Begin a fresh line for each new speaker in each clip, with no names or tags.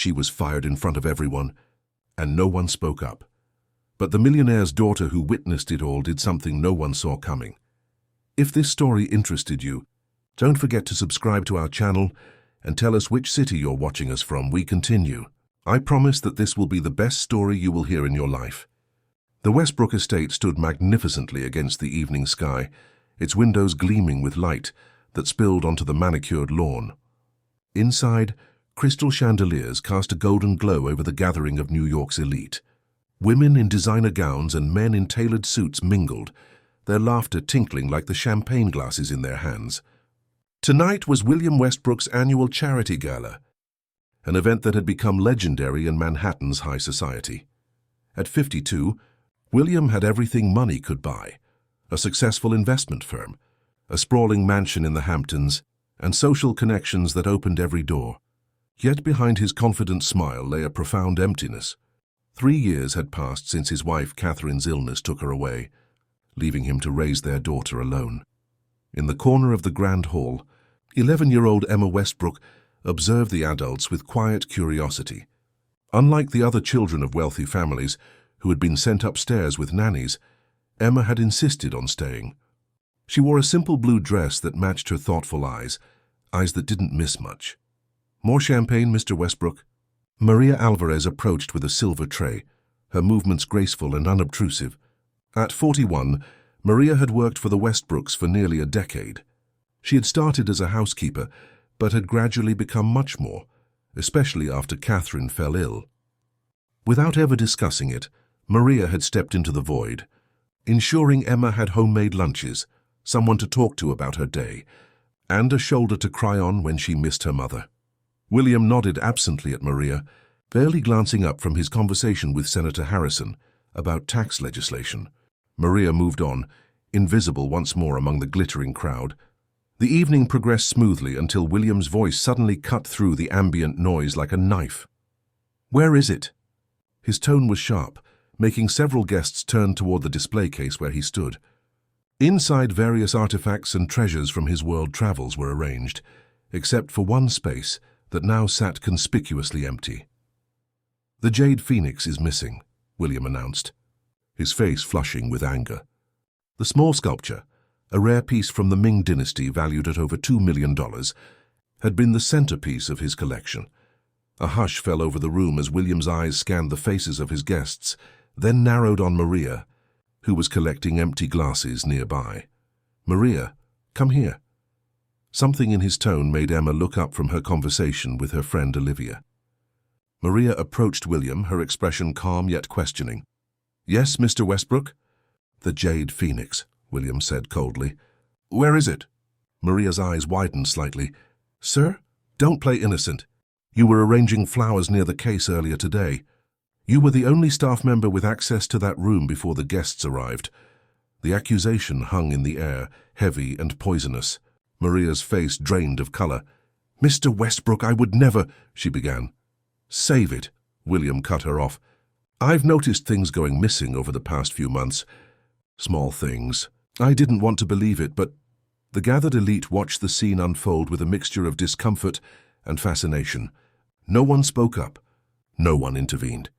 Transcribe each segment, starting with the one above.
She was fired in front of everyone, and no one spoke up. But the millionaire's daughter who witnessed it all did something no one saw coming. If this story interested you, don't forget to subscribe to our channel and tell us which city you're watching us from. We continue. I promise that this will be the best story you will hear in your life. The Westbrook estate stood magnificently against the evening sky, its windows gleaming with light that spilled onto the manicured lawn. Inside, crystal chandeliers cast a golden glow over the gathering of New York's elite. Women in designer gowns and men in tailored suits mingled, their laughter tinkling like the champagne glasses in their hands. Tonight was William Westbrook's annual charity gala, an event that had become legendary in Manhattan's high society. At 52, William had everything money could buy: a successful investment firm, a sprawling mansion in the Hamptons, and social connections that opened every door. Yet behind his confident smile lay a profound emptiness. 3 years had passed since his wife Catherine's illness took her away, leaving him to raise their daughter alone. In the corner of the grand hall, 11-year-old Emma Westbrook observed the adults with quiet curiosity. Unlike the other children of wealthy families who had been sent upstairs with nannies, Emma had insisted on staying. She wore a simple blue dress that matched her thoughtful eyes that didn't miss much. "More champagne, Mr. Westbrook?" Maria Alvarez approached with a silver tray, her movements graceful and unobtrusive. At 41, Maria had worked for the Westbrooks for nearly a decade. She had started as a housekeeper, but had gradually become much more, especially after Catherine fell ill. Without ever discussing it, Maria had stepped into the void, ensuring Emma had homemade lunches, someone to talk to about her day, and a shoulder to cry on when she missed her mother. William nodded absently at Maria, barely glancing up from his conversation with Senator Harrison about tax legislation. Maria moved on, invisible once more among the glittering crowd. The evening progressed smoothly until William's voice suddenly cut through the ambient noise like a knife. "Where is it?" His tone was sharp, making several guests turn toward the display case where he stood. Inside, various artifacts and treasures from his world travels were arranged, except for one space that now sat conspicuously empty. "The Jade Phoenix is missing," William announced, his face flushing with anger. The small sculpture, a rare piece from the Ming dynasty valued at over $2 million, had been the centerpiece of his collection. A hush fell over the room as William's eyes scanned the faces of his guests, then narrowed on Maria, who was collecting empty glasses nearby. "Maria, come here." Something in his tone made Emma look up from her conversation with her friend Olivia. Maria approached William, her expression calm yet questioning. "Yes, Mr. Westbrook?" "The Jade Phoenix," William said coldly. "Where is it?" Maria's eyes widened slightly. "Sir, don't play innocent. You were arranging flowers near the case earlier today. You were the only staff member with access to that room before the guests arrived." The accusation hung in the air, heavy and poisonous. Maria's face drained of color. "Mr. Westbrook, I would never—" she began. "Save it," William cut her off. "I've noticed things going missing over the past few months. Small things. I didn't want to believe it, but—" The gathered elite watched the scene unfold with a mixture of discomfort and fascination. No one spoke up. No one intervened.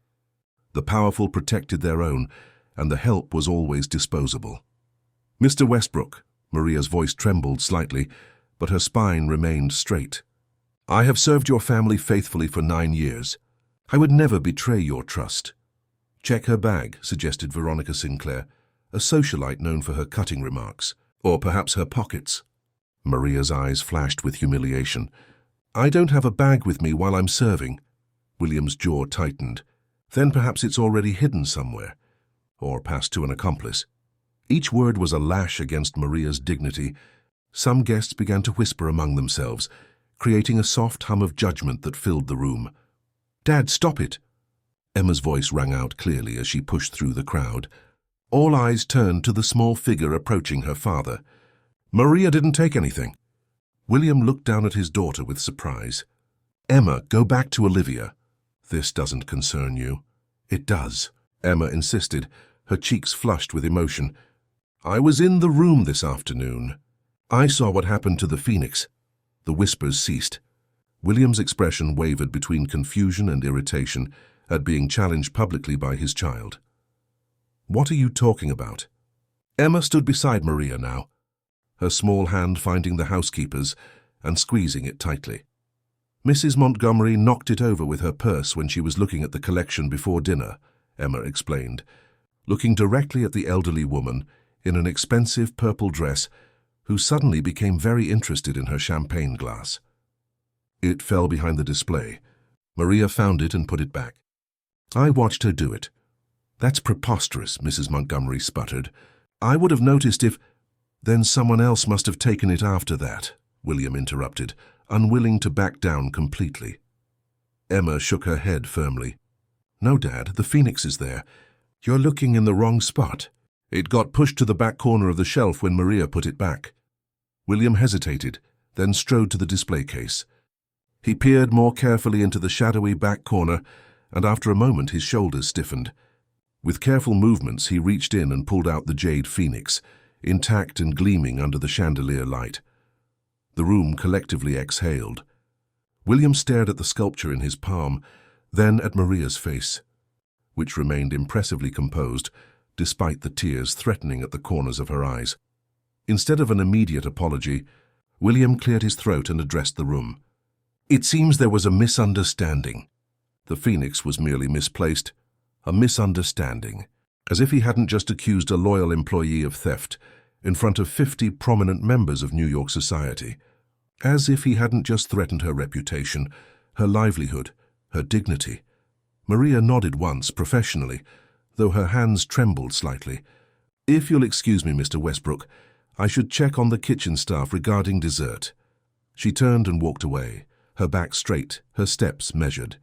The powerful protected their own, and the help was always disposable. "Mr. Westbrook," Maria's voice trembled slightly, but her spine remained straight. "I have served your family faithfully for 9 years. I would never betray your trust." "Check her bag," suggested Veronica Sinclair, a socialite known for her cutting remarks. "Or perhaps her pockets." Maria's eyes flashed with humiliation. "I don't have a bag with me while I'm serving." William's jaw tightened. "Then perhaps it's already hidden somewhere, or passed to an accomplice." Each word was a lash against Maria's dignity. Some guests began to whisper among themselves, creating a soft hum of judgment that filled the room. "Dad, stop it!" Emma's voice rang out clearly as she pushed through the crowd. All eyes turned to the small figure approaching her father. "Maria didn't take anything." William looked down at his daughter with surprise. "Emma, go back to Olivia." "This doesn't concern you." "It does," Emma insisted, her cheeks flushed with emotion. "I was in the room this afternoon. I saw what happened to the Phoenix." The whispers ceased. William's expression wavered between confusion and irritation at being challenged publicly by his child. "What are you talking about?" Emma stood beside Maria now, her small hand finding the housekeeper's and squeezing it tightly. "Mrs. Montgomery knocked it over with her purse when she was looking at the collection before dinner," Emma explained, looking directly at the elderly woman in an expensive purple dress who suddenly became very interested in her champagne glass. It fell behind the display. Maria found it and put it back. "I watched her do it." "That's preposterous," Mrs. Montgomery sputtered. "I would have noticed if—" "Then someone else must have taken it after that," William interrupted, unwilling to back down completely. Emma shook her head firmly. "No, Dad, the Phoenix is there. You're looking in the wrong spot. It got pushed to the back corner of the shelf when Maria put it back." William hesitated, then strode to the display case. He peered more carefully into the shadowy back corner, and after a moment his shoulders stiffened. With careful movements he reached in and pulled out the jade Phoenix, intact and gleaming under the chandelier light. The room collectively exhaled. William stared at the sculpture in his palm, then at Maria's face, which remained impressively composed, despite the tears threatening at the corners of her eyes. Instead of an immediate apology, William cleared his throat and addressed the room. "It seems there was a misunderstanding." The Phoenix was merely misplaced. A misunderstanding. As if he hadn't just accused a loyal employee of theft in front of 50 prominent members of New York society. As if he hadn't just threatened her reputation, her livelihood, her dignity. Maria nodded once, professionally, though her hands trembled slightly. "If you'll excuse me, Mr. Westbrook, I should check on the kitchen staff regarding dessert." She turned and walked away, her back straight, her steps measured.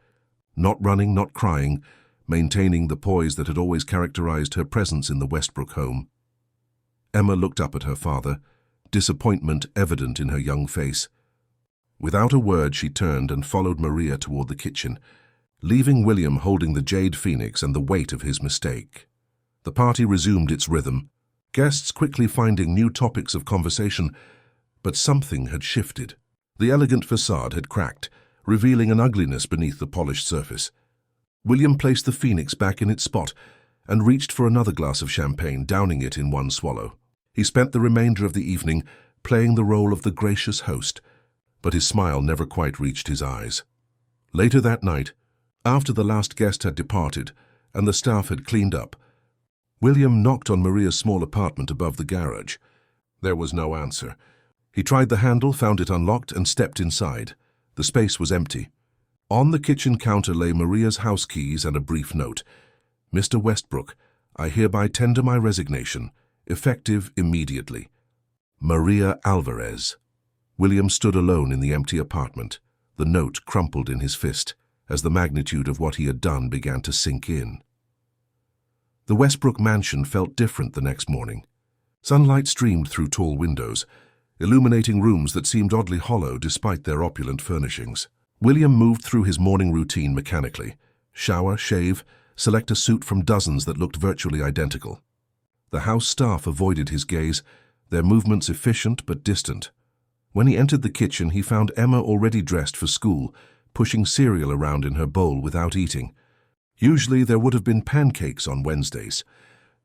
Not running, not crying, maintaining the poise that had always characterized her presence in the Westbrook home. Emma looked up at her father, disappointment evident in her young face. Without a word, she turned and followed Maria toward the kitchen, leaving William holding the jade Phoenix and the weight of his mistake. The party resumed its rhythm, guests quickly finding new topics of conversation, but something had shifted. The elegant facade had cracked, revealing an ugliness beneath the polished surface. William placed the Phoenix back in its spot and reached for another glass of champagne, downing it in one swallow. He spent the remainder of the evening playing the role of the gracious host, but his smile never quite reached his eyes. Later that night, after the last guest had departed and the staff had cleaned up, William knocked on Maria's small apartment above the garage. There was no answer. He tried the handle, found it unlocked, and stepped inside. The space was empty. On the kitchen counter lay Maria's house keys and a brief note. "Mr. Westbrook, I hereby tender my resignation, effective immediately. Maria Alvarez." William stood alone in the empty apartment, the note crumpled in his fist, as the magnitude of what he had done began to sink in. The Westbrook mansion felt different the next morning. Sunlight streamed through tall windows, illuminating rooms that seemed oddly hollow despite their opulent furnishings. William moved through his morning routine mechanically. Shower, shave, select a suit from dozens that looked virtually identical. The house staff avoided his gaze, their movements efficient but distant. When he entered the kitchen, he found Emma already dressed for school, pushing cereal around in her bowl without eating. Usually there would have been pancakes on Wednesdays.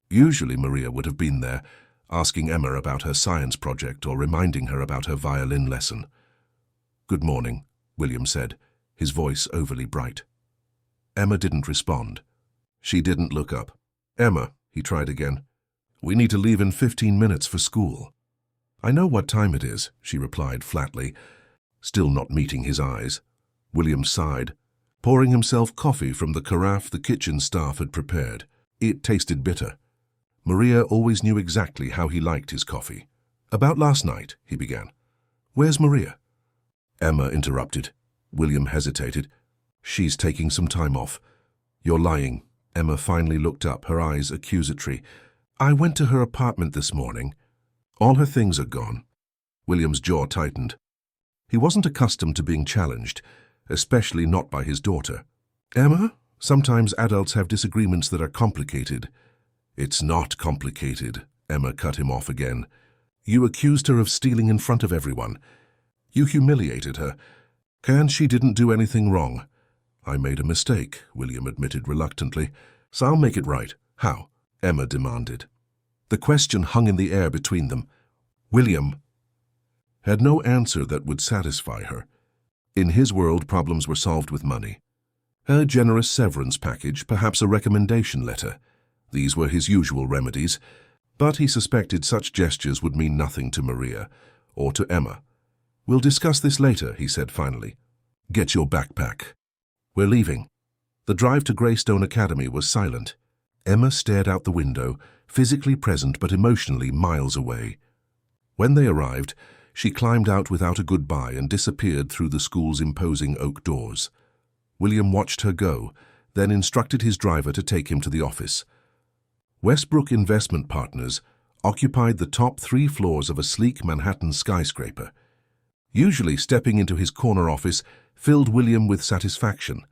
Usually Maria would have been there, asking Emma about her science project or reminding her about her violin lesson. "Good morning," William said, his voice overly bright. Emma didn't respond. She didn't look up. "Emma," he tried again, "we need to leave in 15 minutes for school." "I know what time it is," she replied flatly, still not meeting his eyes. William sighed, pouring himself coffee from the carafe the kitchen staff had prepared. It tasted bitter. Maria always knew exactly how he liked his coffee. "About last night," he began. "Where's Maria?" Emma interrupted. William hesitated. "She's taking some time off." "You're lying." Emma finally looked up, her eyes accusatory. "I went to her apartment this morning. All her things are gone." William's jaw tightened. He wasn't accustomed to being challenged, especially not by his daughter. "Emma, sometimes adults have disagreements that are complicated." "It's not complicated," Emma cut him off again. "You accused her of stealing in front of everyone. You humiliated her. And she didn't do anything wrong. I made a mistake, William admitted reluctantly. So I'll make it right. How? Emma demanded. The question hung in the air between them. William had no answer that would satisfy her. In his world, problems were solved with money. A generous severance package, perhaps a recommendation letter. These were his usual remedies, but he suspected such gestures would mean nothing to Maria or to Emma. We'll discuss this later, he said finally. Get your backpack. We're leaving. The drive to Greystone Academy was silent. Emma stared out the window, physically present but emotionally miles away. When they arrived, she climbed out without a goodbye and disappeared through the school's imposing oak doors. William watched her go, then instructed his driver to take him to the office. Westbrook Investment Partners occupied the top 3 floors of a sleek Manhattan skyscraper. Usually, stepping into his corner office filled William with satisfaction,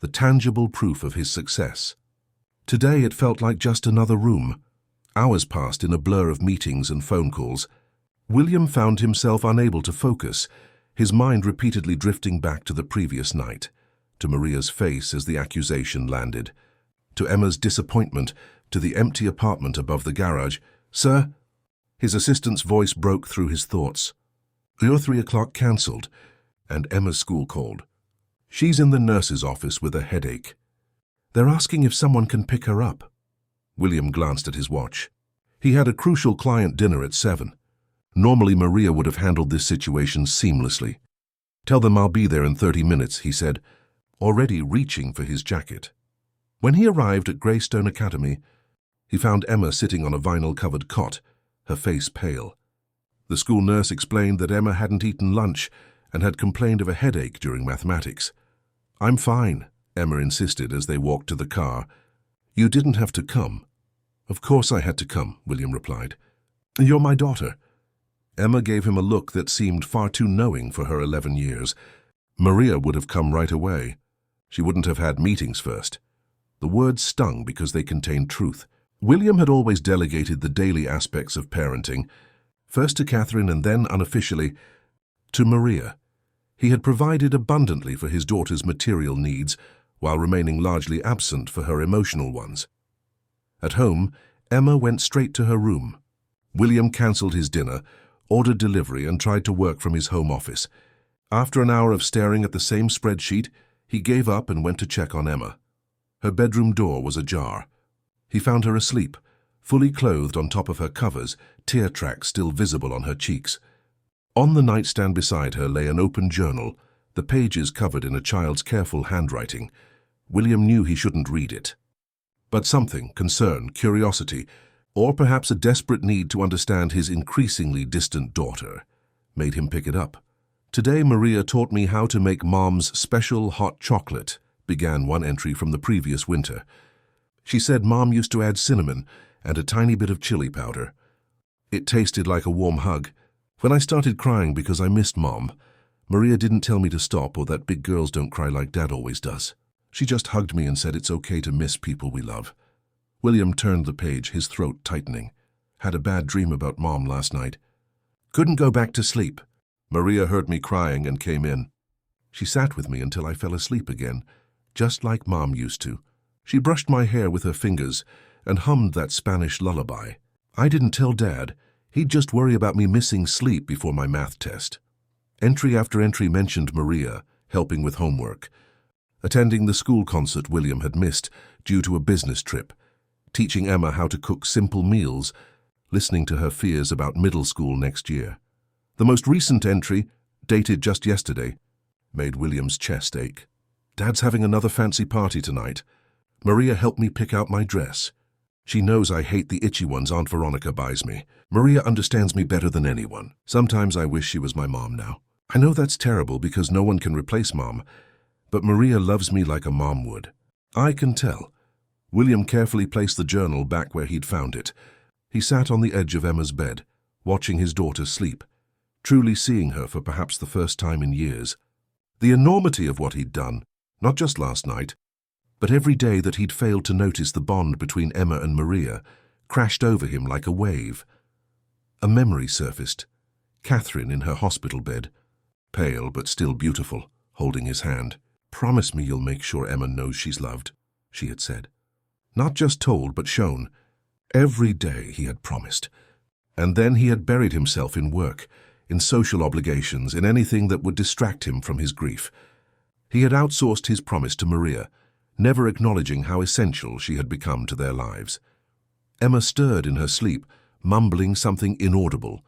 the tangible proof of his success. Today it felt like just another room. Hours passed in a blur of meetings and phone calls. William found himself unable to focus, his mind repeatedly drifting back to the previous night, to Maria's face as the accusation landed, to Emma's disappointment, to the empty apartment above the garage. Sir? His assistant's voice broke through his thoughts. Your 3 o'clock cancelled, and Emma's school called. She's in the nurse's office with a headache. They're asking if someone can pick her up. William glanced at his watch. He had a crucial client dinner at 7. Normally, Maria would have handled this situation seamlessly. Tell them I'll be there in 30 minutes, he said, already reaching for his jacket. When he arrived at Greystone Academy, he found Emma sitting on a vinyl-covered cot, her face pale. The school nurse explained that Emma hadn't eaten lunch and had complained of a headache during mathematics. I'm fine, Emma insisted as they walked to the car. You didn't have to come. Of course I had to come, William replied. You're my daughter. Emma gave him a look that seemed far too knowing for her 11 years. Maria would have come right away. She wouldn't have had meetings first. The words stung because they contained truth. William had always delegated the daily aspects of parenting, first to Catherine and then, unofficially, to Maria. He had provided abundantly for his daughter's material needs, while remaining largely absent for her emotional ones. At home, Emma went straight to her room. William cancelled his dinner, ordered delivery, and tried to work from his home office. After an hour of staring at the same spreadsheet, he gave up and went to check on Emma. Her bedroom door was ajar. He found her asleep, fully clothed on top of her covers, tear tracks still visible on her cheeks. On the nightstand beside her lay an open journal, the pages covered in a child's careful handwriting. William knew he shouldn't read it. But something, concern, curiosity, or perhaps a desperate need to understand his increasingly distant daughter, made him pick it up. Today Maria taught me how to make Mom's special hot chocolate, began one entry from the previous winter. She said Mom used to add cinnamon and a tiny bit of chili powder. It tasted like a warm hug. When I started crying because I missed Mom, Maria didn't tell me to stop or that big girls don't cry like Dad always does. She just hugged me and said it's okay to miss people we love. William turned the page, his throat tightening. Had a bad dream about Mom last night. Couldn't go back to sleep. Maria heard me crying and came in. She sat with me until I fell asleep again, just like Mom used to. She brushed my hair with her fingers and hummed that Spanish lullaby. I didn't tell Dad. He'd just worry about me missing sleep before my math test. Entry after entry mentioned Maria, helping with homework, attending the school concert William had missed due to a business trip, teaching Emma how to cook simple meals, listening to her fears about middle school next year. The most recent entry, dated just yesterday, made William's chest ache. Dad's having another fancy party tonight. Maria helped me pick out my dress. She knows I hate the itchy ones Aunt Veronica buys me. Maria understands me better than anyone. Sometimes I wish she was my mom now. I know that's terrible because no one can replace Mom, but Maria loves me like a mom would. I can tell. William carefully placed the journal back where he'd found it. He sat on the edge of Emma's bed, watching his daughter sleep, truly seeing her for perhaps the first time in years. The enormity of what he'd done, not just last night, but every day that he'd failed to notice the bond between Emma and Maria, crashed over him like a wave. A memory surfaced. Catherine in her hospital bed, pale but still beautiful. holding his hand. "Promise me you'll make sure Emma knows she's loved," she had said. Not just told, but shown. Every day he had promised. And then he had buried himself in work, in social obligations, in anything that would distract him from his grief. He had outsourced his promise to Maria, never acknowledging how essential she had become to their lives. Emma stirred in her sleep, mumbling something inaudible.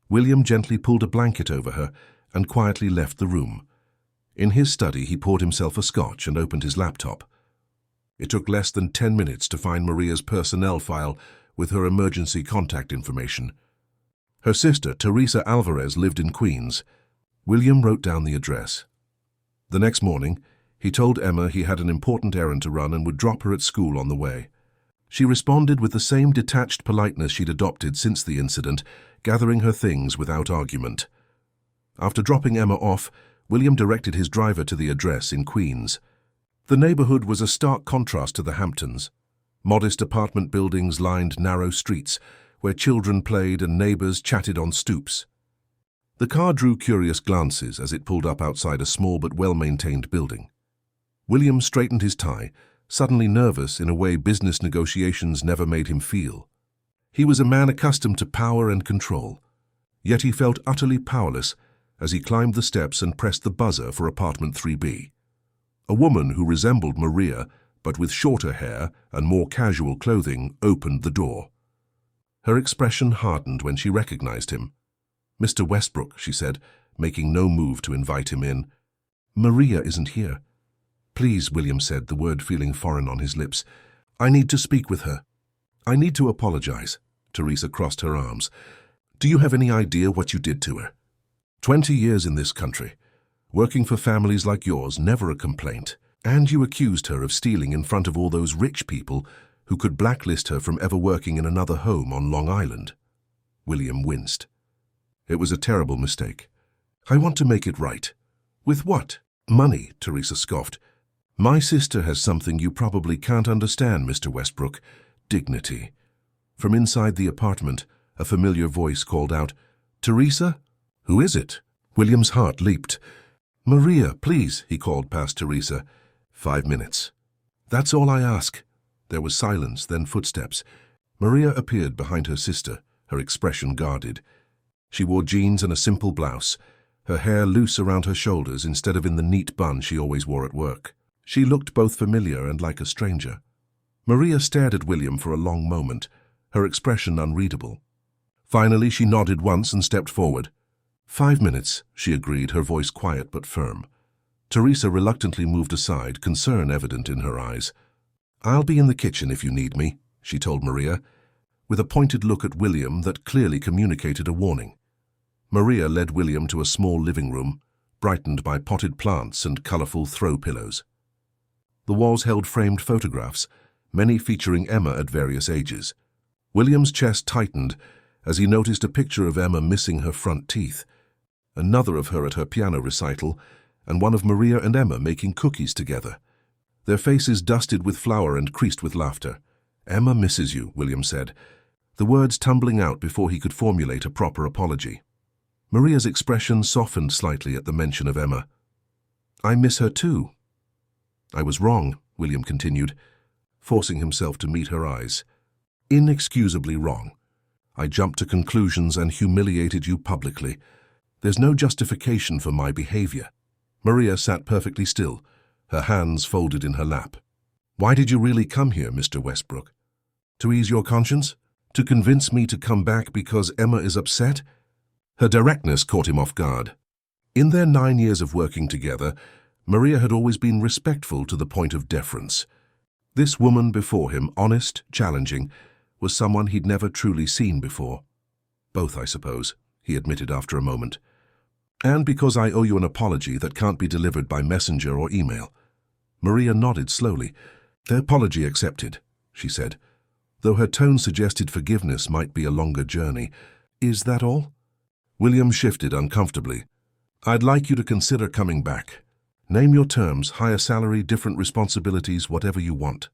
William gently pulled a blanket over her and quietly left the room. In his study, he poured himself a scotch and opened his laptop. It took less than 10 minutes to find Maria's personnel file with her emergency contact information. Her sister, Teresa Alvarez, lived in Queens. William wrote down the address. The next morning, he told Emma he had an important errand to run and would drop her at school on the way. She responded with the same detached politeness she'd adopted since the incident, gathering her things without argument. After dropping Emma off, William directed his driver to the address in Queens. The neighborhood was a stark contrast to the Hamptons. Modest apartment buildings lined narrow streets, where children played and neighbors chatted on stoops. The car drew curious glances as it pulled up outside a small but well-maintained building. William straightened his tie, suddenly nervous in a way business negotiations never made him feel. He was a man accustomed to power and control, yet he felt utterly powerless as he climbed the steps and pressed the buzzer for apartment 3B. A woman who resembled Maria, but with shorter hair and more casual clothing, opened the door. Her expression hardened when she recognized him. "Mr. Westbrook," she said, making no move to invite him in. "Maria isn't here." "Please," William said, the word feeling foreign on his lips. "I need to speak with her." "I need to apologize." Teresa crossed her arms. "Do you have any idea what you did to her? 20 years in this country, working for families like yours, never a complaint, and you accused her of stealing in front of all those rich people who could blacklist her from ever working in another home on Long Island." William winced. "It was a terrible mistake. I want to make it right." "With what?" "Money," Teresa scoffed. "My sister has something you probably can't understand, Mr. Westbrook. Dignity." From inside the apartment, a familiar voice called out, "Teresa? Who is it?" William's heart leaped. "Maria, please," he called past Teresa. 5 minutes. "That's all I ask." There was silence, then footsteps. Maria appeared behind her sister, her expression guarded. She wore jeans and a simple blouse, her hair loose around her shoulders instead of in the neat bun she always wore at work. She looked both familiar and like a stranger. Maria stared at William for a long moment, her expression unreadable. Finally, she nodded once and stepped forward. 5 minutes, she agreed, her voice quiet but firm. Teresa reluctantly moved aside, concern evident in her eyes. "I'll be in the kitchen if you need me," she told Maria, with a pointed look at William that clearly communicated a warning. Maria led William to a small living room, brightened by potted plants and colorful throw pillows. The walls held framed photographs, many featuring Emma at various ages. William's chest tightened as he noticed a picture of Emma missing her front teeth, another of her at her piano recital, and one of Maria and Emma making cookies together, their faces dusted with flour and creased with laughter. "Emma misses you," William said, the words tumbling out before he could formulate a proper apology. Maria's expression softened slightly at the mention of Emma. "I miss her too." "I was wrong," William continued, forcing himself to meet her eyes. "Inexcusably wrong. I jumped to conclusions and humiliated you publicly. There's no justification for my behavior." Maria sat perfectly still, her hands folded in her lap. "Why did you really come here, Mr. Westbrook? To ease your conscience? To convince me to come back because Emma is upset?" Her directness caught him off guard. In their 9 years of working together, Maria had always been respectful to the point of deference. This woman before him, honest, challenging, was someone he'd never truly seen before. "Both, I suppose," he admitted after a moment. "And because I owe you an apology that can't be delivered by messenger or email." Maria nodded slowly. "The apology accepted," she said, though her tone suggested forgiveness might be a longer journey. "Is that all?" William shifted uncomfortably. "I'd like you to consider coming back. Name your terms, higher salary, different responsibilities, whatever you want."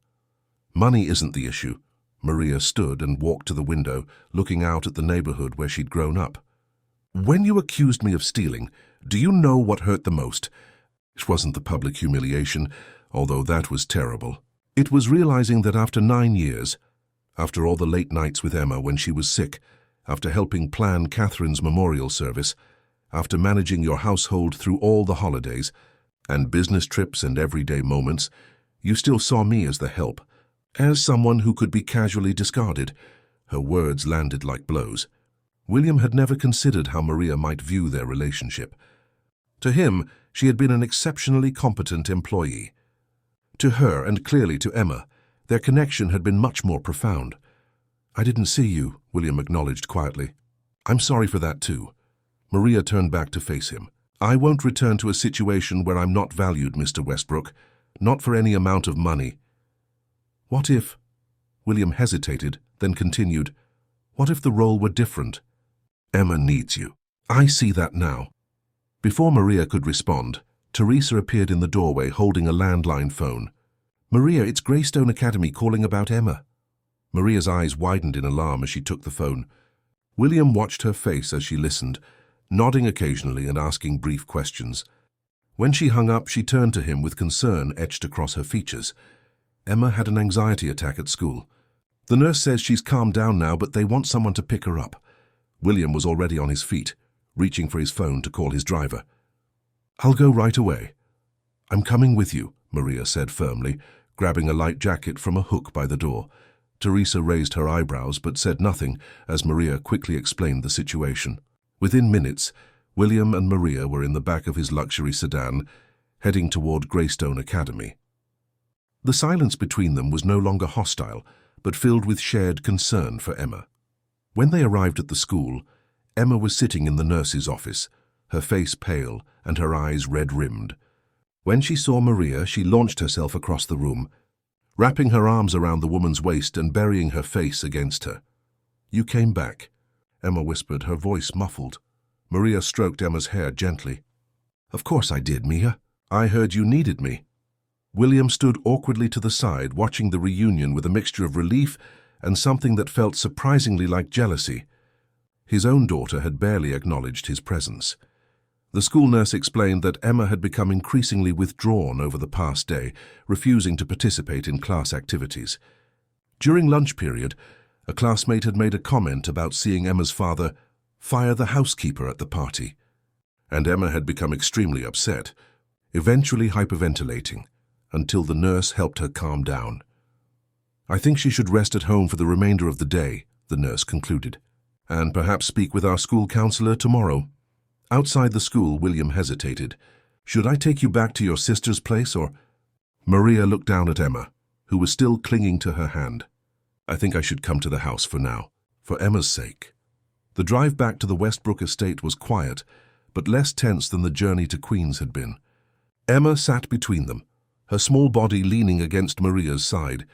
"Money isn't the issue." Maria stood and walked to the window, looking out at the neighborhood where she'd grown up. "When you accused me of stealing, do you know what hurt the most? It wasn't the public humiliation, although that was terrible. It was realizing that after 9 years, after all the late nights with Emma when she was sick, after helping plan Catherine's memorial service, after managing your household through all the holidays, and business trips and everyday moments, you still saw me as the help, as someone who could be casually discarded. Her words landed like blows. William had never considered how Maria might view their relationship. To him, she had been an exceptionally competent employee. To her, and clearly to Emma, their connection had been much more profound. "I didn't see you," William acknowledged quietly. "I'm sorry for that too." Maria turned back to face him. "I won't return to a situation where I'm not valued, Mr. Westbrook, not for any amount of money." "What if—" William hesitated, then continued, "what if the role were different?" "Emma needs you. I see that now." Before Maria could respond, Teresa appeared in the doorway holding a landline phone. "Maria, it's Greystone Academy calling about Emma." Maria's eyes widened in alarm as she took the phone. William watched her face as she listened, nodding occasionally and asking brief questions. When she hung up, she turned to him with concern etched across her features. "Emma had an anxiety attack at school. The nurse says she's calmed down now, but they want someone to pick her up." William was already on his feet, reaching for his phone to call his driver. "I'll go right away." "I'm coming with you," Maria said firmly, grabbing a light jacket from a hook by the door. Teresa raised her eyebrows but said nothing as Maria quickly explained the situation. Within minutes, William and Maria were in the back of his luxury sedan, heading toward Greystone Academy. The silence between them was no longer hostile, but filled with shared concern for Emma. When they arrived at the school, Emma was sitting in the nurse's office, her face pale and her eyes red-rimmed. When she saw Maria, she launched herself across the room, wrapping her arms around the woman's waist and burying her face against her. "You came back," Emma whispered, her voice muffled. Maria stroked Emma's hair gently. "Of course I did, Mia. I heard you needed me." William stood awkwardly to the side, watching the reunion with a mixture of relief and something that felt surprisingly like jealousy. His own daughter had barely acknowledged his presence. The school nurse explained that Emma had become increasingly withdrawn over the past day, refusing to participate in class activities. During lunch period, a classmate had made a comment about seeing Emma's father fire the housekeeper at the party, and Emma had become extremely upset, eventually hyperventilating, until the nurse helped her calm down. "I think she should rest at home for the remainder of the day," the nurse concluded, "and perhaps speak with our school counselor tomorrow." Outside the school, William hesitated. "Should I take you back to your sister's place, or—" Maria looked down at Emma, who was still clinging to her hand. "I think I should come to the house for now, for Emma's sake." The drive back to the Westbrook estate was quiet, but less tense than the journey to Queens had been. Emma sat between them, her small body leaning against Maria's side.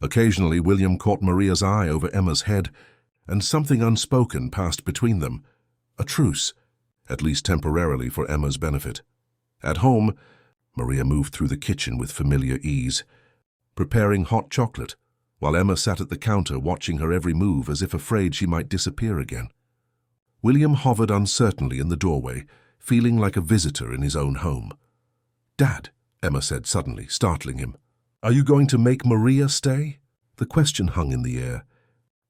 Occasionally, William caught Maria's eye over Emma's head, and something unspoken passed between them. A truce, at least temporarily for Emma's benefit. At home, Maria moved through the kitchen with familiar ease, preparing hot chocolate, while Emma sat at the counter watching her every move as if afraid she might disappear again. William hovered uncertainly in the doorway, feeling like a visitor in his own home. "Dad," Emma said suddenly, startling him. "Are you going to make Maria stay?" The question hung in the air.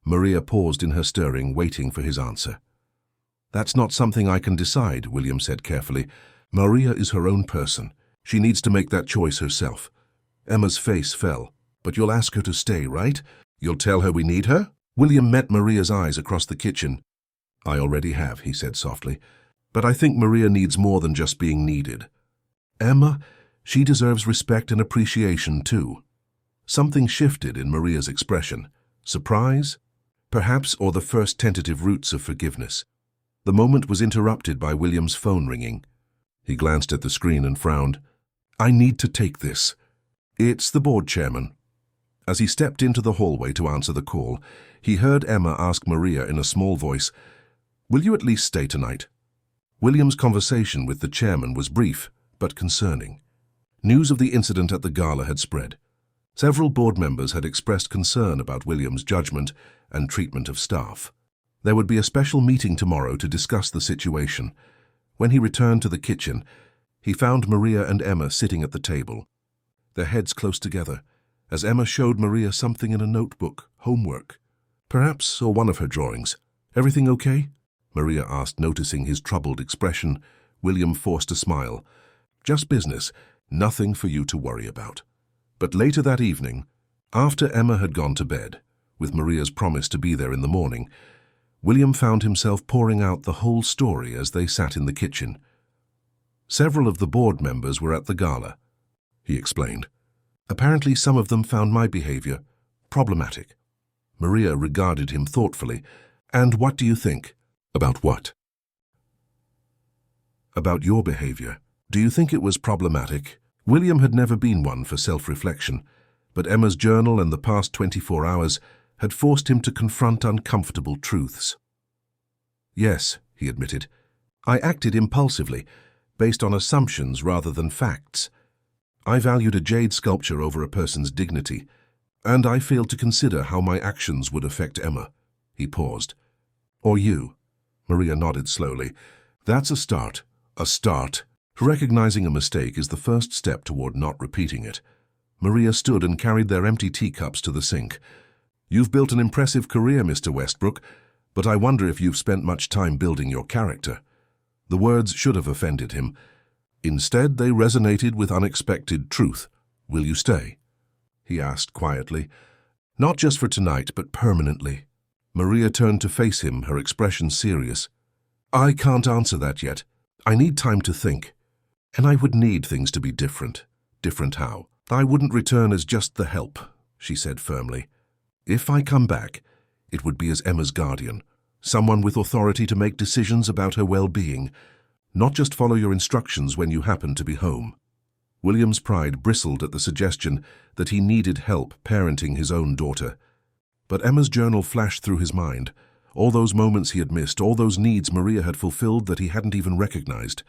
Maria paused in her stirring, waiting for his answer. "That's not something I can decide," William said carefully. "Maria is her own person. She needs to make that choice herself." Emma's face fell. "But you'll ask her to stay, right? You'll tell her we need her?" William met Maria's eyes across the kitchen. "I already have," he said softly. "But I think Maria needs more than just being needed. Emma, she deserves respect and appreciation too." Something shifted in Maria's expression. Surprise? Perhaps, or the first tentative roots of forgiveness. The moment was interrupted by William's phone ringing. He glanced at the screen and frowned. "I need to take this." "It's the board chairman." As he stepped into the hallway to answer the call, he heard Emma ask Maria in a small voice, "Will you at least stay tonight?" William's conversation with the chairman was brief, but concerning. News of the incident at the gala had spread. Several board members had expressed concern about William's judgment and treatment of staff. There would be a special meeting tomorrow to discuss the situation. When he returned to the kitchen, He found Maria and Emma sitting at the table, their heads close together, as Emma showed Maria something in a notebook, homework. Perhaps, or one of her drawings. "Everything okay?" Maria asked, noticing his troubled expression. William forced a smile. "Just business, nothing for you to worry about." But later that evening, after Emma had gone to bed, with Maria's promise to be there in the morning, William found himself pouring out the whole story as they sat in the kitchen. "Several of the board members were at the gala," he explained. "Apparently some of them found my behavior problematic." Maria regarded him thoughtfully. "And what do you think?" "About what?" "About your behavior. Do you think it was problematic?" William had never been one for self-reflection, but Emma's journal and the past 24 hours had forced him to confront uncomfortable truths. "Yes," he admitted. "I acted impulsively, based on assumptions rather than facts. I valued a jade sculpture over a person's dignity, and I failed to consider how my actions would affect Emma." He paused. "Or you?" Maria nodded slowly. "That's a start. A start. Recognizing a mistake is the first step toward not repeating it." Maria stood and carried their empty teacups to the sink. "You've built an impressive career, Mr. Westbrook, but I wonder if you've spent much time building your character." The words should have offended him. Instead, they resonated with unexpected truth. "Will you stay?" he asked quietly. "Not just for tonight, but permanently." Maria turned to face him, her expression serious. "I can't answer that yet. I need time to think. And I would need things to be different." "Different how?" "I wouldn't return as just the help," she said firmly. "If I come back, it would be as Emma's guardian, someone with authority to make decisions about her well-being, not just follow your instructions when you happen to be home." William's pride bristled at the suggestion that he needed help parenting his own daughter. But Emma's journal flashed through his mind, all those moments he had missed, all those needs Maria had fulfilled that he hadn't even recognized.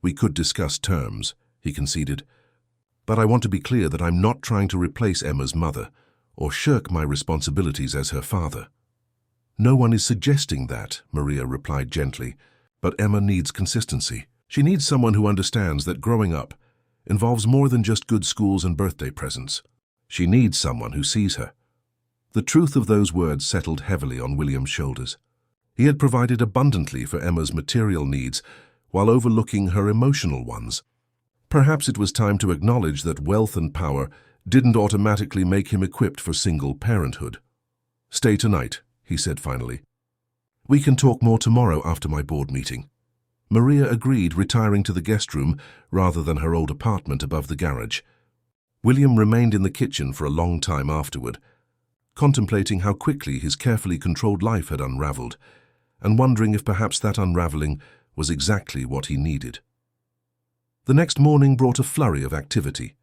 "We could discuss terms," he conceded. "But I want to be clear that I'm not trying to replace Emma's mother or shirk my responsibilities as her father." "No one is suggesting that," Maria replied gently. "But Emma needs consistency. She needs someone who understands that growing up involves more than just good schools and birthday presents. She needs someone who sees her." The truth of those words settled heavily on William's shoulders. He had provided abundantly for Emma's material needs while overlooking her emotional ones. Perhaps it was time to acknowledge that wealth and power didn't automatically make him equipped for single parenthood. "Stay tonight," he said finally. "We can talk more tomorrow after my board meeting." Maria agreed, retiring to the guest room rather than her old apartment above the garage. William remained in the kitchen for a long time afterward, contemplating how quickly his carefully controlled life had unraveled, and wondering if perhaps that unraveling was exactly what he needed. The next morning brought a flurry of activity.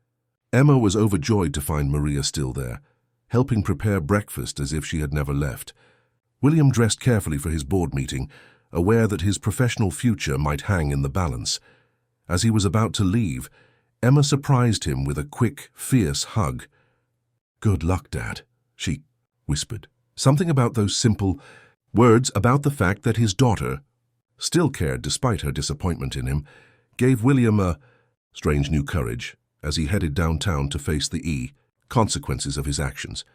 Emma was overjoyed to find Maria still there, helping prepare breakfast as if she had never left. William dressed carefully for his board meeting, aware that his professional future might hang in the balance. As he was about to leave, Emma surprised him with a quick, fierce hug. "Good luck, Dad," she whispered. Something about those simple words, about the fact that his daughter still cared despite her disappointment in him, gave William a strange new courage as he headed downtown to face the consequences of his actions.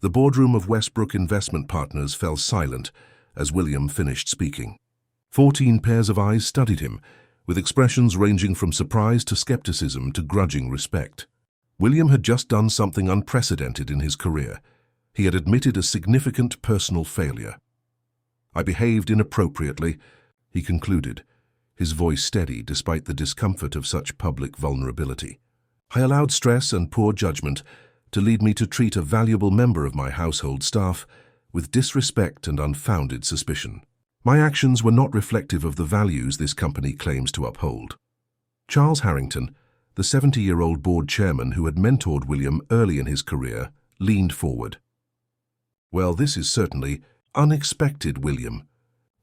The boardroom of Westbrook Investment Partners fell silent as William finished speaking. 14 pairs of eyes studied him, with expressions ranging from surprise to skepticism to grudging respect. William had just done something unprecedented in his career. He had admitted a significant personal failure. "I behaved inappropriately," he concluded, his voice steady despite the discomfort of such public vulnerability. "I allowed stress and poor judgment to lead me to treat a valuable member of my household staff with disrespect and unfounded suspicion. My actions were not reflective of the values this company claims to uphold." Charles Harrington, the 70-year-old board chairman who had mentored William early in his career, leaned forward. "Well, this is certainly unexpected, William.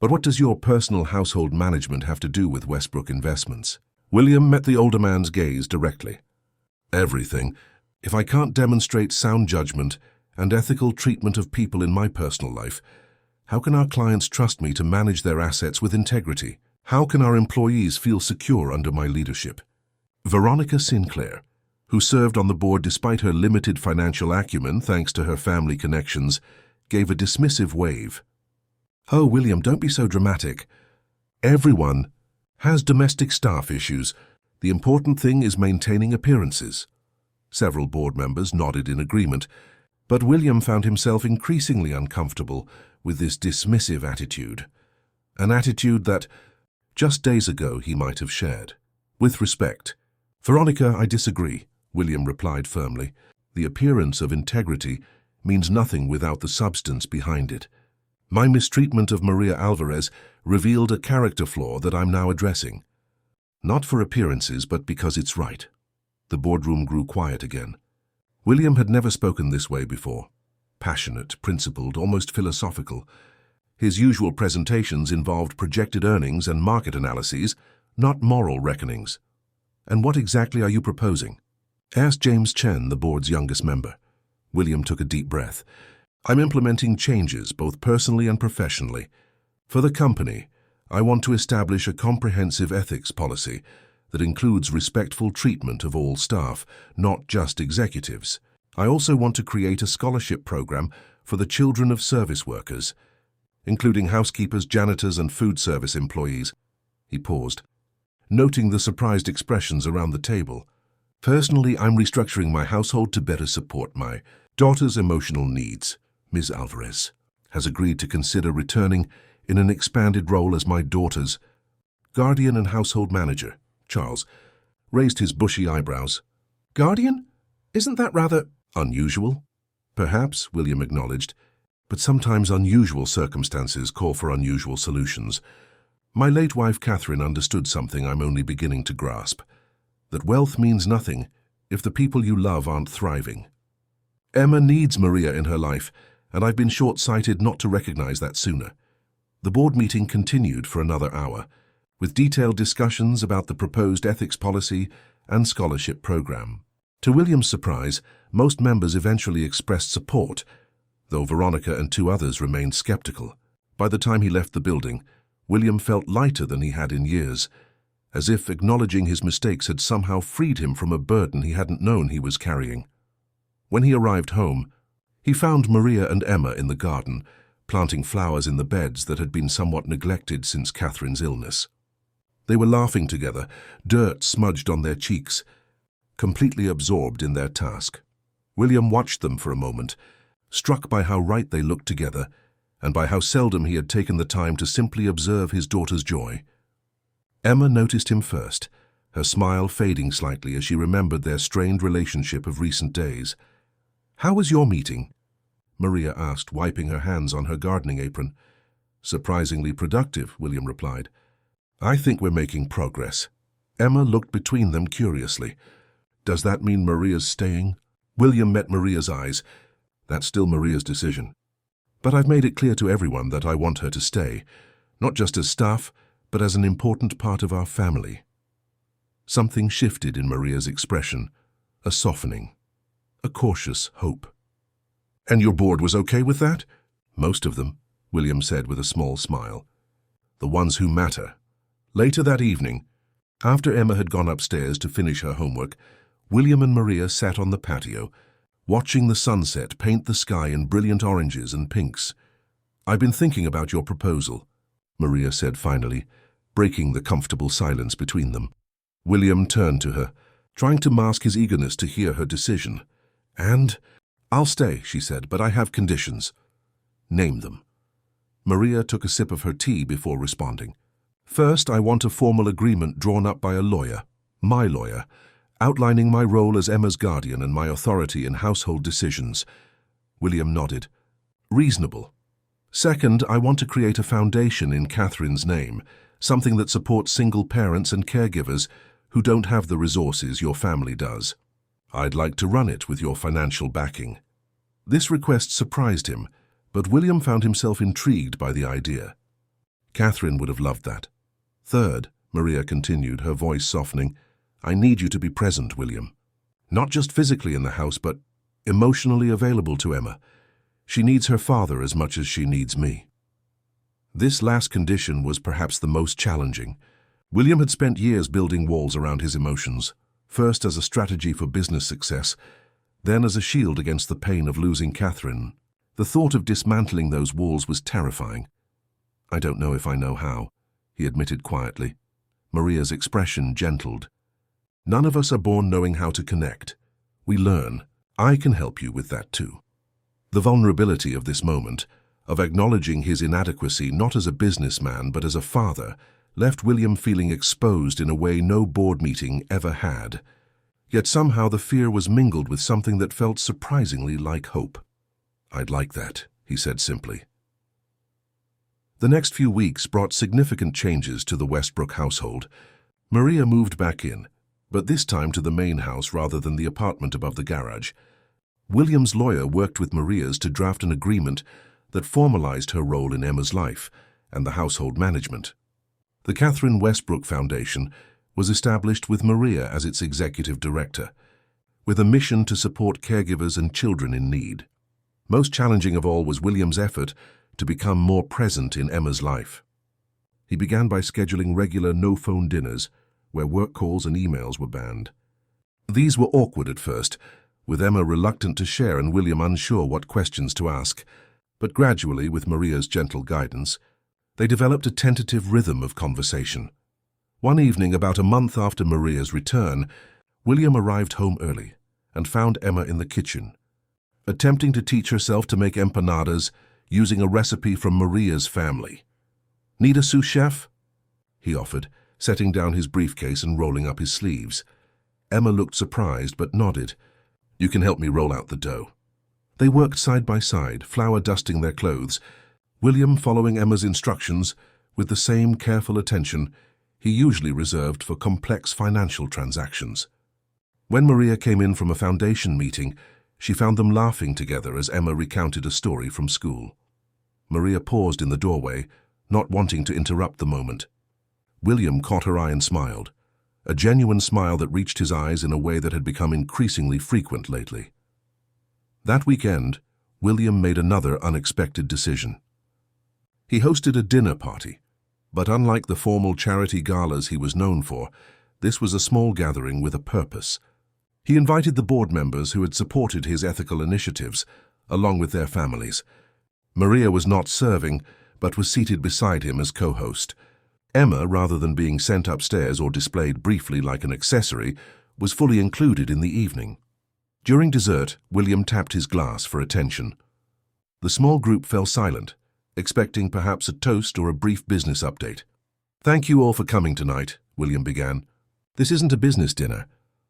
But what does your personal household management have to do with Westbrook Investments?" William met the older man's gaze directly. "Everything. If I can't demonstrate sound judgment and ethical treatment of people in my personal life, how can our clients trust me to manage their assets with integrity? How can our employees feel secure under my leadership? Veronica Sinclair, who served on the board despite her limited financial acumen thanks to her family connections, gave a dismissive wave. "Oh, William, don't be so dramatic. Everyone has domestic staff issues. The important thing is maintaining appearances." Several board members nodded in agreement, but William found himself increasingly uncomfortable with this dismissive attitude, an attitude that, just days ago, he might have shared. With respect. "Veronica, I disagree," William replied firmly. "The appearance of integrity means nothing without the substance behind it. My mistreatment of Maria Alvarez revealed a character flaw that I'm now addressing. Not for appearances, but because it's right." The boardroom grew quiet again. William had never spoken this way before. Passionate, principled, almost philosophical. His usual presentations involved projected earnings and market analyses, not moral reckonings. "And what exactly are you proposing?" asked James Chen, the board's youngest member. William took a deep breath. "I'm implementing changes, both personally and professionally. For the company, I want to establish a comprehensive ethics policy that includes respectful treatment of all staff, not just executives. I also want to create a scholarship program for the children of service workers, including housekeepers, janitors, and food service employees." He paused, noting the surprised expressions around the table. "Personally, I'm restructuring my household to better support my daughter's emotional needs. Ms. Alvarez has agreed to consider returning in an expanded role as my daughter's guardian and household manager." Charles raised his bushy eyebrows. "Guardian? Isn't that rather unusual?" "Perhaps," William acknowledged, "but sometimes unusual circumstances call for unusual solutions. My late wife Catherine understood something I'm only beginning to grasp, that wealth means nothing if the people you love aren't thriving. Emma needs Maria in her life, and I've been short-sighted not to recognize that sooner." The board meeting continued for another hour, with detailed discussions about the proposed ethics policy and scholarship program. To William's surprise, most members eventually expressed support, though Veronica and two others remained skeptical. By the time he left the building, William felt lighter than he had in years, as if acknowledging his mistakes had somehow freed him from a burden he hadn't known he was carrying. When he arrived home, he found Maria and Emma in the garden, planting flowers in the beds that had been somewhat neglected since Catherine's illness. They were laughing together, dirt smudged on their cheeks, completely absorbed in their task. William watched them for a moment, struck by how right they looked together, and by how seldom he had taken the time to simply observe his daughter's joy. Emma noticed him first, her smile fading slightly as she remembered their strained relationship of recent days. "How was your meeting?" Maria asked, wiping her hands on her gardening apron. "Surprisingly productive," William replied. "I think we're making progress." Emma looked between them curiously. "Does that mean Maria's staying?" William met Maria's eyes. "That's still Maria's decision. But I've made it clear to everyone that I want her to stay, not just as staff, but as an important part of our family." Something shifted in Maria's expression, a softening, a cautious hope. "And your board was okay with that?" "Most of them," William said with a small smile. "The ones who matter." Later that evening, after Emma had gone upstairs to finish her homework, William and Maria sat on the patio, watching the sunset paint the sky in brilliant oranges and pinks. "I've been thinking about your proposal," Maria said finally, breaking the comfortable silence between them. William turned to her, trying to mask his eagerness to hear her decision. "And I'll stay," she said, "but I have conditions." "Name them." Maria took a sip of her tea before responding. "First, I want a formal agreement drawn up by a lawyer, my lawyer, outlining my role as Emma's guardian and my authority in household decisions." William nodded. "Reasonable." "Second, I want to create a foundation in Catherine's name, something that supports single parents and caregivers who don't have the resources your family does. I'd like to run it with your financial backing." This request surprised him, but William found himself intrigued by the idea. Catherine would have loved that. "Third," Maria continued, her voice softening, "I need you to be present, William. Not just physically in the house, but emotionally available to Emma. She needs her father as much as she needs me." This last condition was perhaps the most challenging. William had spent years building walls around his emotions, first as a strategy for business success, then as a shield against the pain of losing Catherine. The thought of dismantling those walls was terrifying. "I don't know if I know how," he admitted quietly. Maria's expression gentled. "None of us are born knowing how to connect. We learn. I can help you with that too." The vulnerability of this moment, of acknowledging his inadequacy not as a businessman but as a father, left William feeling exposed in a way no board meeting ever had. Yet somehow the fear was mingled with something that felt surprisingly like hope. "I'd like that," he said simply. The next few weeks brought significant changes to the Westbrook household. Maria moved back in, but this time to the main house rather than the apartment above the garage. William's lawyer worked with Maria's to draft an agreement that formalized her role in Emma's life and the household management. The Catherine Westbrook Foundation was established with Maria as its executive director, with a mission to support caregivers and children in need. Most challenging of all was William's effort to become more present in Emma's life. He began by scheduling regular no-phone dinners where work calls and emails were banned. These were awkward at first, with Emma reluctant to share and William unsure what questions to ask. But gradually, with Maria's gentle guidance, they developed a tentative rhythm of conversation. One evening, about a month after Maria's return, William arrived home early and found Emma in the kitchen, attempting to teach herself to make empanadas using a recipe from Maria's family. "Need a sous chef?" he offered, setting down his briefcase and rolling up his sleeves. Emma looked surprised but nodded. "You can help me roll out the dough." They worked side by side, flour dusting their clothes, William following Emma's instructions with the same careful attention he usually reserved for complex financial transactions. When Maria came in from a foundation meeting, she found them laughing together as Emma recounted a story from school. Maria paused in the doorway, not wanting to interrupt the moment. William caught her eye and smiled, a genuine smile that reached his eyes in a way that had become increasingly frequent lately. That weekend, William made another unexpected decision. He hosted a dinner party, but unlike the formal charity galas he was known for, this was a small gathering with a purpose. He invited the board members who had supported his ethical initiatives, along with their families. Maria was not serving, but was seated beside him as co-host. Emma, rather than being sent upstairs or displayed briefly like an accessory, was fully included in the evening. During dessert, William tapped his glass for attention. The small group fell silent, expecting perhaps a toast or a brief business update. "Thank you all for coming tonight," William began. "This isn't a business dinner,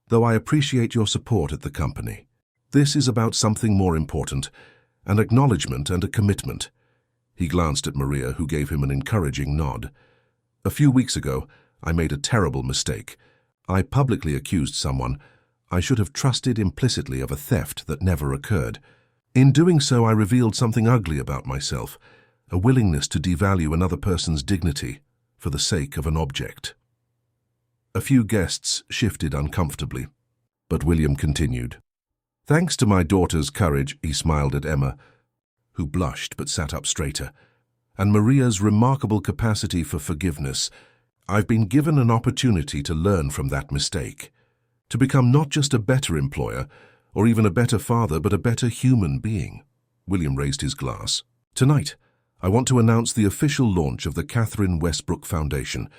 though I appreciate your support at the company. This is about something more important, an acknowledgement and a commitment." He glanced at Maria, who gave him an encouraging nod. "A few weeks ago, I made a terrible mistake. I publicly accused someone I should have trusted implicitly of a theft that never occurred. In doing so, I revealed something ugly about myself, a willingness to devalue another person's dignity for the sake of an object." A few guests shifted uncomfortably, but William continued. "Thanks to my daughter's courage," he smiled at Emma, who blushed but sat up straighter, "and Maria's remarkable capacity for forgiveness, I've been given an opportunity to learn from that mistake, to become not just a better employer, or even a better father, but a better human being." William raised his glass. "Tonight, I want to announce the official launch of the Catherine Westbrook Foundation,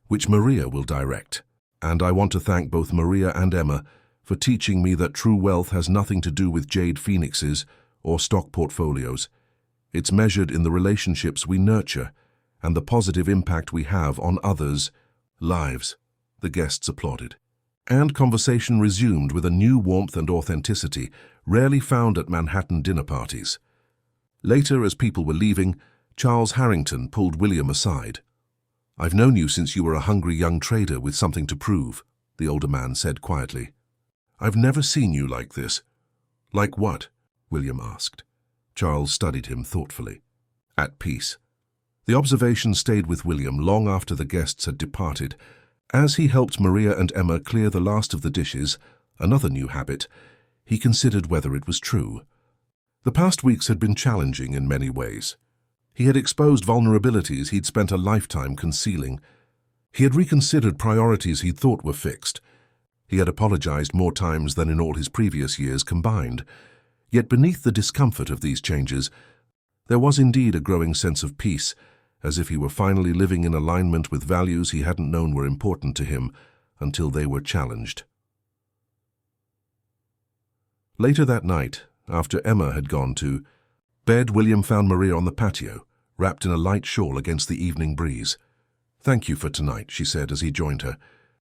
which Maria will direct. And I want to thank both Maria and Emma for teaching me that true wealth has nothing to do with jade phoenixes or stock portfolios. It's measured in the relationships we nurture and the positive impact we have on others' lives." The guests applauded. And conversation resumed with a new warmth and authenticity rarely found at Manhattan dinner parties. Later, as people were leaving, Charles Harrington pulled William aside. "I've known you since you were a hungry young trader with something to prove," the older man said quietly. "I've never seen you like this." "Like what?" William asked. Charles studied him thoughtfully. "At peace." The observation stayed with William long after the guests had departed. As he helped Maria and Emma clear the last of the dishes, another new habit, he considered whether it was true. The past weeks had been challenging in many ways. He had exposed vulnerabilities he'd spent a lifetime concealing. He had reconsidered priorities he'd thought were fixed. He had apologized more times than in all his previous years combined. Yet beneath the discomfort of these changes, there was indeed a growing sense of peace, as if he were finally living in alignment with values he hadn't known were important to him until they were challenged. Later that night, after Emma had gone to bed, William found Maria on the patio, wrapped in a light shawl against the evening breeze. "Thank you for tonight," she said as he joined her.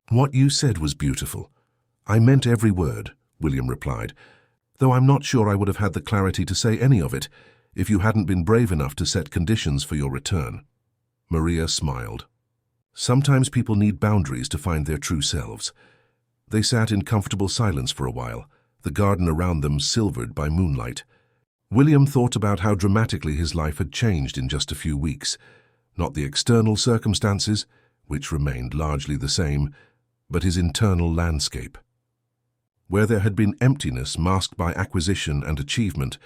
"What you said was beautiful." "I meant every word," William replied, "though I'm not sure I would have had the clarity to say any of it if you hadn't been brave enough to set conditions for your return." Maria smiled. Sometimes people need boundaries to find their true selves. They sat in comfortable silence for a while, the garden around them silvered by moonlight. William thought about how dramatically his life had changed in just a few weeks. Not the external circumstances, which remained largely the same, but his internal landscape. Where there had been emptiness masked by acquisition and achievement,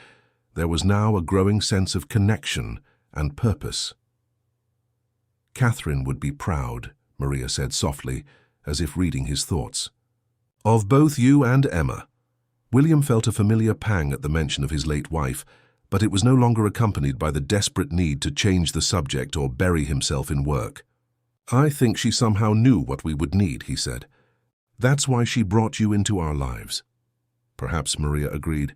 there was now a growing sense of connection and purpose. "Catherine would be proud," Maria said softly, as if reading his thoughts. "Of both you and Emma." William felt a familiar pang at the mention of his late wife, but it was no longer accompanied by the desperate need to change the subject or bury himself in work. "I think she somehow knew what we would need," he said. "That's why she brought you into our lives." Perhaps, Maria agreed.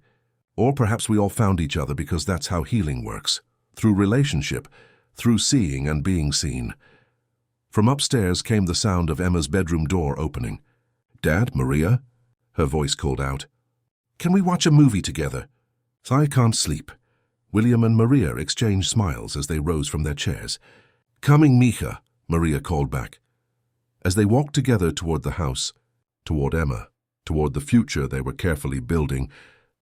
Or perhaps we all found each other because that's how healing works. Through relationship, through seeing and being seen. From upstairs came the sound of Emma's bedroom door opening. "Dad, Maria?" her voice called out. "Can we watch a movie together?" "I can't sleep." William and Maria exchanged smiles as they rose from their chairs. "Coming, Mija," Maria called back. As they walked together toward the house, toward Emma, toward the future they were carefully building,